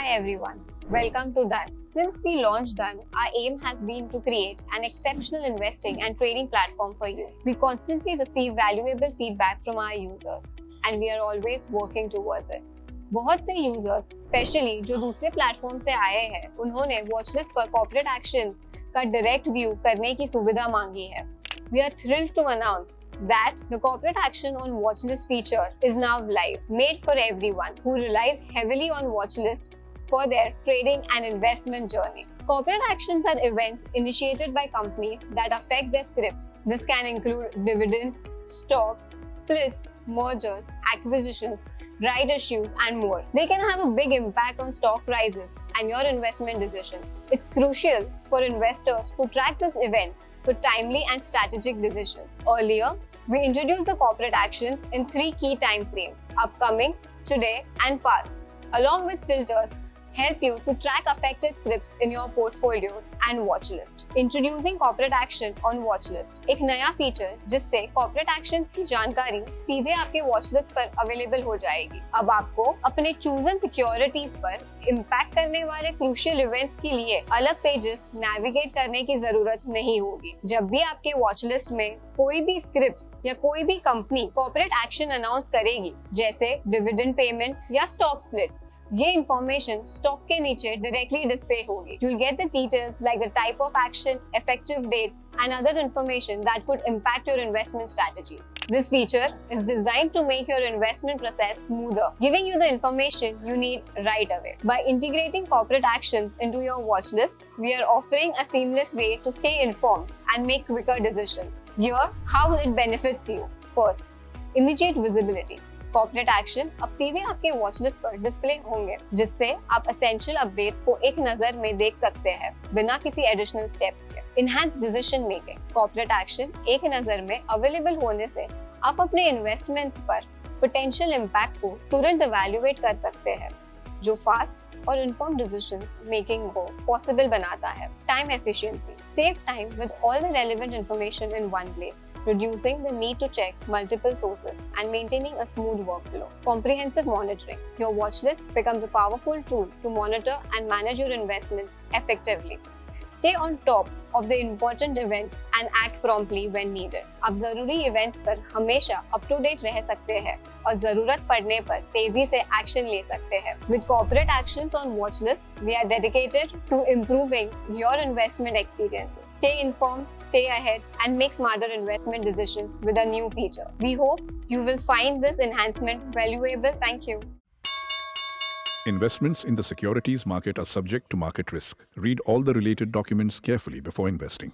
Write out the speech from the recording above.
Hi everyone, welcome to Dun. Since we launched Dun, our aim has been to create an exceptional investing and trading platform for you. We constantly receive valuable feedback from our users and we are always working towards it. बहुत से users specially जो दूसरे platform से आए हैं उन्होंने watchlist पर corporate actions का डायरेक्ट व्यू करने की सुविधा मांगी है. We are thrilled to announce that the corporate action on watchlist feature is now live, made for everyone who relies heavily on watchlist for their trading and investment journey. Corporate actions are events initiated by companies that affect their scripts. This can include dividends, stocks, splits, mergers, acquisitions, right issues, and more. They can have a big impact on stock prices and your investment decisions. It's crucial for investors to track these events for timely and strategic decisions. Earlier, we introduced the corporate actions in 3 key time frames: upcoming, today, and past, along with filters help you to track affected scripts in your portfolios and watchlist. Introducing corporate action on watchlist, एक नया feature जिससे corporate actions की जानकारी सीधे आपके watchlist पर available हो जाएगी. अब आपको अपने chosen securities पर इम्पैक्ट करने वाले क्रूशियल इवेंट्स के लिए अलग पेजेस नेविगेट करने की जरूरत नहीं होगी. जब भी आपके वॉचलिस्ट में कोई भी स्क्रिप्ट्स या कोई भी कंपनी कॉर्पोरेट एक्शन अनाउंस करेगी, जैसे डिविडेंड पेमेंट या स्टॉक स्प्लिट, ये इंफॉर्मेशन स्टॉक के नीचे डायरेक्टली डिस्प्ले होगी. You'll get the details like the type of action, effective date, and other information that could impact your investment strategy. This feature is designed to make your investment process smoother, giving you the information you need right away. By integrating corporate actions into your watch list, we are offering a seamless way to stay informed and make quicker decisions. Here, how it benefits you. First, immediate visibility. Corporate action अब सीधे आपके watch list पर display होंगे, जिससे आप essential updates को एक नजर में देख सकते हैं बिना किसी एडिशनल स्टेप्स के. Enhance decision making. Corporate action एक नजर में अवेलेबल होने से आप अपने इन्वेस्टमेंट्स पर पोटेंशियल इम्पैक्ट को तुरंत इवैल्यूएट कर सकते हैं, जो फास्ट और इन्फॉर्म्ड डिसीजंस मेकिंग को पॉसिबल बनाता है. Time efficiency. Save time with all the relevant information in one place, reducing the need to check multiple sources and maintaining a smooth workflow. Comprehensive monitoring. Your watch list becomes a powerful tool to monitor and manage your investments effectively. Stay on top of the important events and act promptly when needed. आप जरूरी events पर हमेशा up to date रह सकते हैं और जरूरत पड़ने पर तेजी से action ले सकते हैं. With corporate actions on watch list, we are dedicated to improving your investment experiences. Stay informed, stay ahead, and make smarter investment decisions with a new feature. We hope you will find this enhancement valuable. Thank you. Investments in the securities market are subject to market risk. Read all the related documents carefully before investing.